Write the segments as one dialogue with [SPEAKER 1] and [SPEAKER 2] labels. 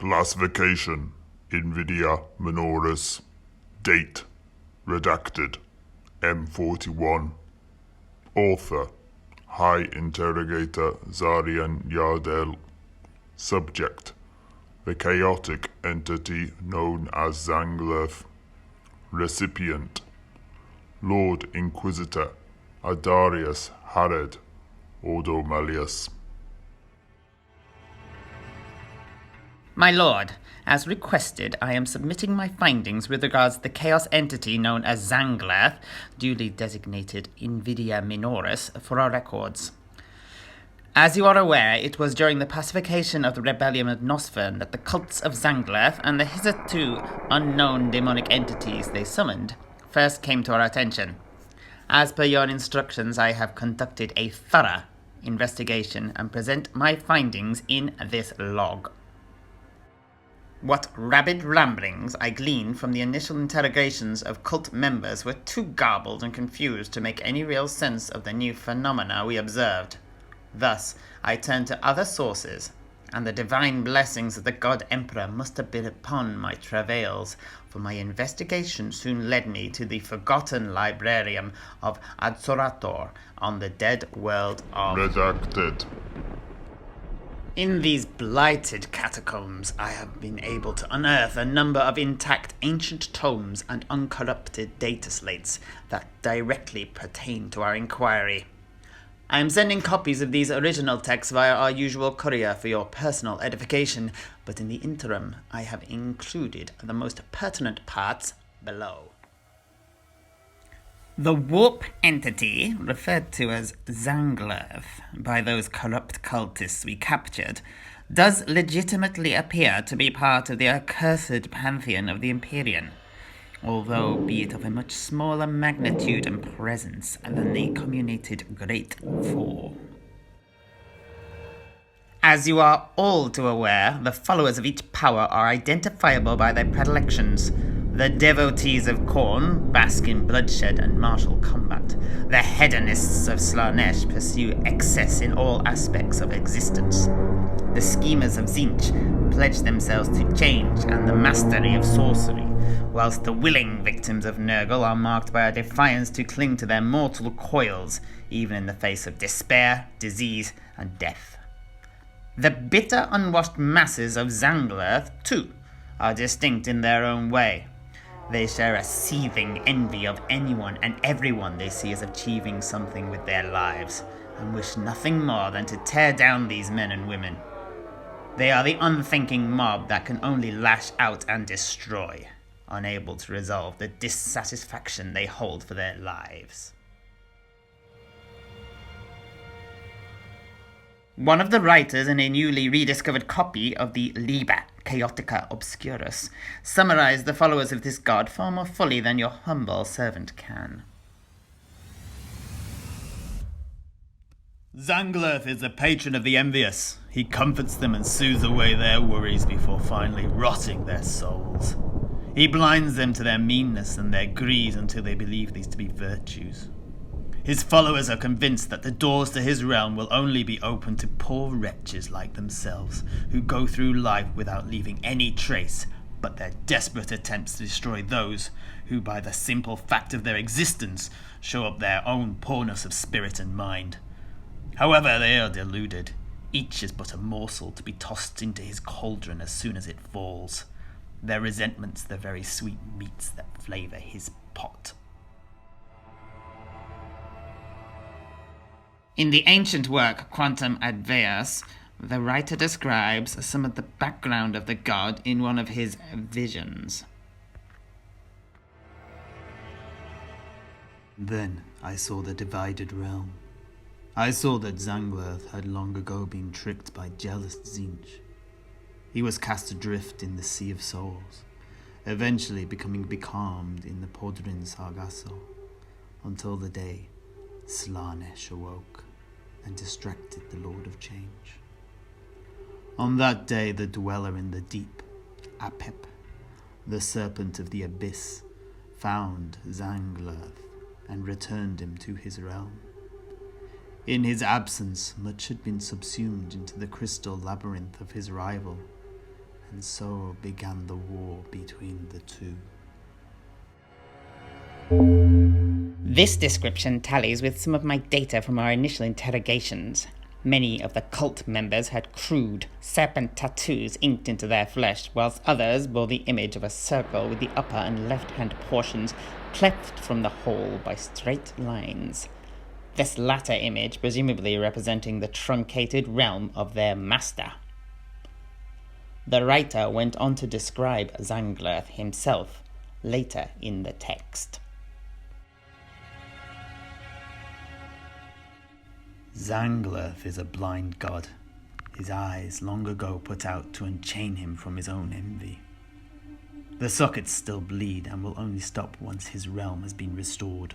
[SPEAKER 1] Classification: NVIDIA Minoris. Date: redacted. M41. Author: High Interrogator Zarian Yardel. Subject: the chaotic entity known as Zhanglirth. Recipient: Lord Inquisitor Adarius Hared Ordo Malleus.
[SPEAKER 2] My lord, as requested, I am submitting my findings with regards to the chaos entity known as Zhanglirth, duly designated Invidia Minoris, for our records. As you are aware, it was during the pacification of the rebellion of Nosfern that the cults of Zhanglirth and the hitherto unknown demonic entities they summoned first came to our attention. As per your instructions, I have conducted a thorough investigation and present my findings in this log. What rabid ramblings I gleaned from the initial interrogations of cult members were too garbled and confused to make any real sense of the new phenomena we observed. Thus, I turned to other sources, and the divine blessings of the God Emperor must have been upon my travails, for my investigation soon led me to the forgotten librarium of Adzorator on the dead world of...
[SPEAKER 1] Redacted.
[SPEAKER 2] In these blighted catacombs, I have been able to unearth a number of intact ancient tomes and uncorrupted data slates that directly pertain to our inquiry. I am sending copies of these original texts via our usual courier for your personal edification, but in the interim, I have included the most pertinent parts below. The warp entity, referred to as Zhanglirth by those corrupt cultists we captured, does legitimately appear to be part of the accursed pantheon of the Empyrean, although be it of a much smaller magnitude and presence than the comminated Great Four. As you are all too aware, the followers of each power are identifiable by their predilections. The devotees of Khorne bask in bloodshed and martial combat. The hedonists of Slaanesh pursue excess in all aspects of existence. The schemers of Tzeentch pledge themselves to change and the mastery of sorcery, whilst the willing victims of Nurgle are marked by a defiance to cling to their mortal coils, even in the face of despair, disease, and death. The bitter, unwashed masses of Zhanglirth, too, are distinct in their own way. They share a seething envy of anyone and everyone they see as achieving something with their lives, and wish nothing more than to tear down these men and women. They are the unthinking mob that can only lash out and destroy, unable to resolve the dissatisfaction they hold for their lives. One of the writers in a newly rediscovered copy of the Liber Chaotica Obscurus summarized the followers of this god far more fully than your humble servant can.
[SPEAKER 3] Zhanglirth is the patron of the envious. He comforts them and soothes away their worries before finally rotting their souls. He blinds them to their meanness and their greed until they believe these to be virtues. His followers are convinced that the doors to his realm will only be open to poor wretches like themselves, who go through life without leaving any trace but their desperate attempts to destroy those who, by the simple fact of their existence, show up their own poorness of spirit and mind. However, they are deluded. Each is but a morsel to be tossed into his cauldron as soon as it falls. Their resentments the very sweet meats that flavour his pot.
[SPEAKER 2] In the ancient work Quantum Adveus, the writer describes some of the background of the god in one of his visions.
[SPEAKER 4] Then I saw the divided realm. I saw that Zhanglirth had long ago been tricked by jealous Tzeentch. He was cast adrift in the Sea of Souls, eventually becoming becalmed in the Podrin Sargasso, until the day Slaanesh awoke and distracted the Lord of Change. On that day, the dweller in the deep, Apep, the serpent of the abyss, found Zhanglirth and returned him to his realm. In his absence, much had been subsumed into the crystal labyrinth of his rival, and so began the war between the two.
[SPEAKER 2] This description tallies with some of my data from our initial interrogations. Many of the cult members had crude, serpent tattoos inked into their flesh, whilst others bore the image of a circle with the upper and left-hand portions cleft from the whole by straight lines. This latter image presumably representing the truncated realm of their master. The writer went on to describe Zhanglirth himself later in the text.
[SPEAKER 4] Zhanglirth is a blind god, his eyes long ago put out to unchain him from his own envy. The sockets still bleed and will only stop once his realm has been restored.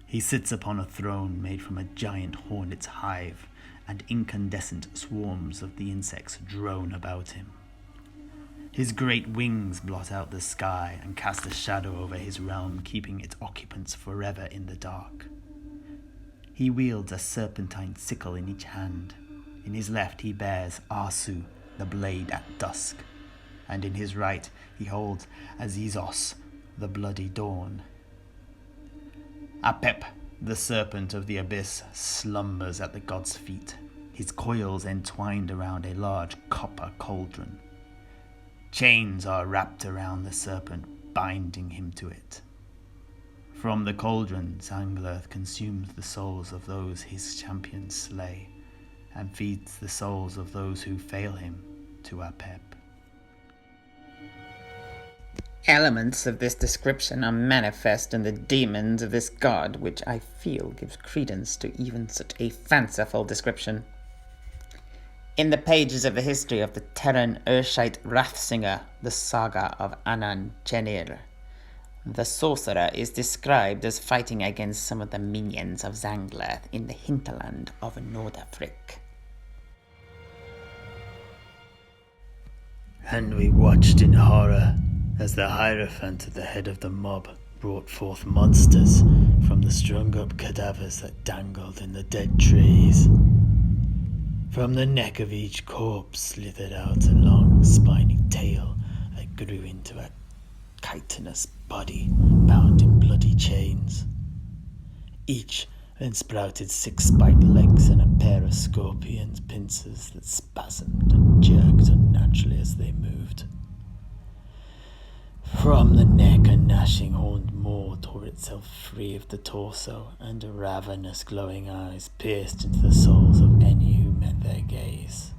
[SPEAKER 4] He sits upon a throne made from a giant hornet's hive, and incandescent swarms of the insects drone about him. His great wings blot out the sky and cast a shadow over his realm, keeping its occupants forever in the dark. He wields a serpentine sickle in each hand. In his left he bears Arsu, the blade at dusk, and in his right he holds Azizos, the bloody dawn. Apep, the serpent of the abyss, slumbers at the god's feet, his coils entwined around a large copper cauldron. Chains are wrapped around the serpent, binding him to it. From the cauldron, Zhanglirth consumes the souls of those his champions slay, and feeds the souls of those who fail him to Apep.
[SPEAKER 2] Elements of this description are manifest in the demons of this god, which I feel gives credence to even such a fanciful description. In the pages of the history of the Terran Urshite Wrathsinger, the saga of Untitled, the sorcerer is described as fighting against some of the minions of Zhanglirth in the hinterland of Nordafrik.
[SPEAKER 4] And we watched in horror as the Hierophant at the head of the mob brought forth monsters from the strung-up cadavers that dangled in the dead trees. From the neck of each corpse slithered out a long spiny tail that grew into a chitinous body bound in bloody chains. Each then sprouted 6 spiked legs and a pair of scorpion's pincers that spasmed and jerked unnaturally as they moved. From the neck a gnashing horned maw tore itself free of the torso, and ravenous glowing eyes pierced into the souls of any who met their gaze.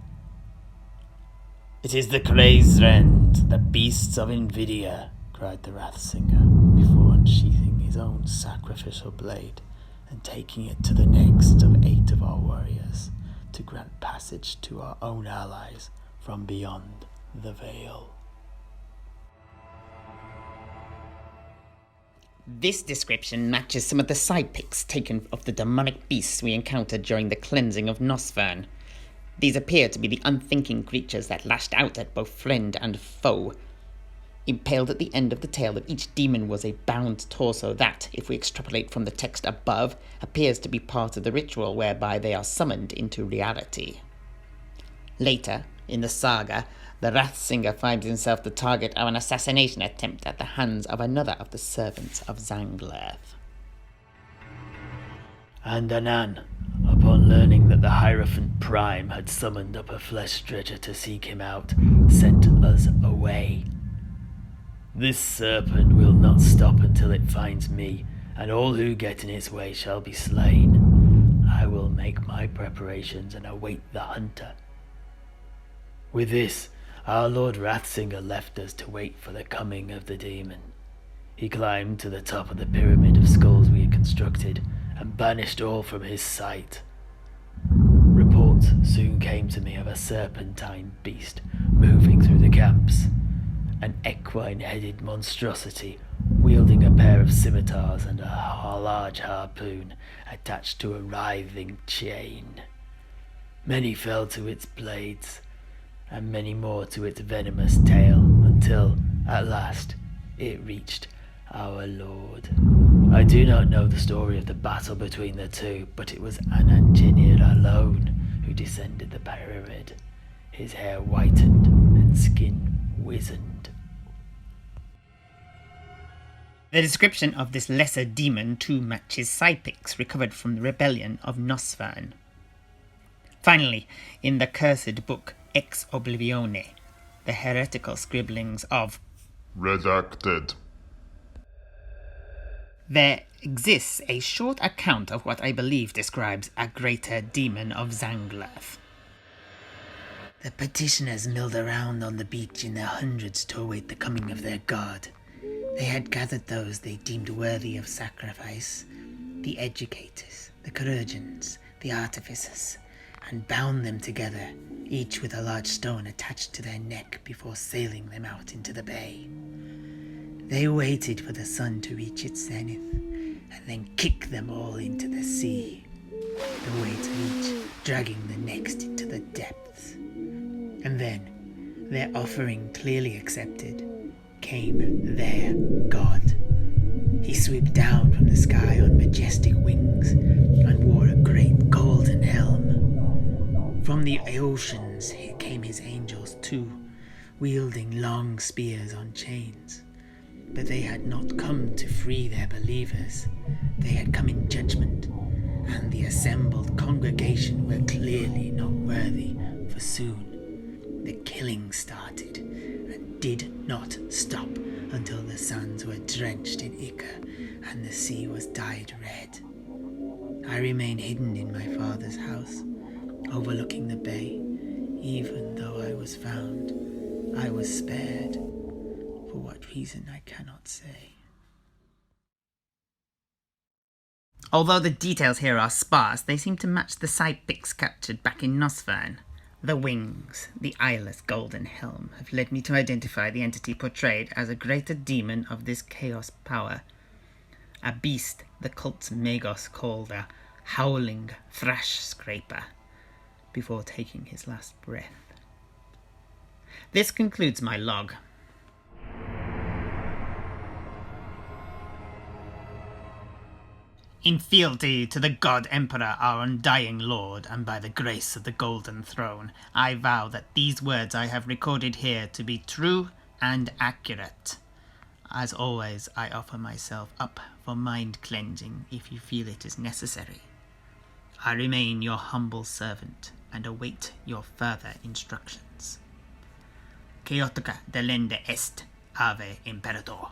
[SPEAKER 4] "It is the crazed rend, the beasts of Invidia," cried the Wrathsinger, before unsheathing his own sacrificial blade and taking it to the next of 8 of our warriors to grant passage to our own allies from beyond the veil.
[SPEAKER 2] This description matches some of the side pics taken of the demonic beasts we encountered during the cleansing of Nosfern. These appear to be the unthinking creatures that lashed out at both friend and foe. Impaled at the end of the tail of each demon was a bound torso that, if we extrapolate from the text above, appears to be part of the ritual whereby they are summoned into reality. Later, in the saga, the Wrathsinger finds himself the target of an assassination attempt at the hands of another of the servants of Zhanglirth.
[SPEAKER 4] And Anan, upon learning that the Hierophant Prime had summoned up a flesh stretcher to seek him out, sent us away. This serpent will not stop until it finds me, and all who get in its way shall be slain. I will make my preparations and await the hunter. With this, our Lord Wrathsinger left us to wait for the coming of the demon. He climbed to the top of the pyramid of skulls we had constructed, and banished all from his sight. Reports soon came to me of a serpentine beast moving through the camps, an equine-headed monstrosity wielding a pair of scimitars and a large harpoon attached to a writhing chain. Many fell to its blades, and many more to its venomous tail, until, at last, it reached our Lord. I do not know the story of the battle between the two, but it was Ananjinir alone who descended the pyramid. His hair whitened and
[SPEAKER 2] red-skin wizard. The description of this lesser demon too matches Psypix recovered from the rebellion of Nosfern. Finally, in the cursed book Ex Oblivione, the heretical scribblings of
[SPEAKER 1] Redacted.
[SPEAKER 2] there exists a short account of what I believe describes a greater demon of Zhanglirth. The petitioners milled around on the beach in their hundreds to await the coming of their god. They had gathered those they deemed worthy of sacrifice, the educators, the chirurgeons, the artificers, and bound them together, each with a large stone attached to their neck before sailing them out into the bay. They waited for the sun to reach its zenith, and then kicked them all into the sea, the weight of each dragging the next into the depths. And then, their offering clearly accepted, came their god. He swooped down from the sky on majestic wings, and wore a great golden helm. From the oceans came his angels too, wielding long spears on chains. But they had not come to free their believers. They had come in judgment, and the assembled congregation were clearly not worthy, for soon the killing started, and did not stop until the sands were drenched in ichor and the sea was dyed red. I remain hidden in my father's house, overlooking the bay. Even though I was found, I was spared. For what reason I cannot say. Although the details here are sparse, they seem to match the Psypix captured back in Nosfern. The wings, the eyeless golden helm, have led me to identify the entity portrayed as a greater demon of this chaos power. A beast the cult's Magos called a howling thrash scraper, before taking his last breath. This concludes my log. In fealty to the God Emperor, our undying Lord, and by the grace of the Golden Throne, I vow that these words I have recorded here to be true and accurate. As always, I offer myself up for mind cleansing if you feel it is necessary. I remain your humble servant and await your further instructions. Chaotica delende est, Ave Imperator.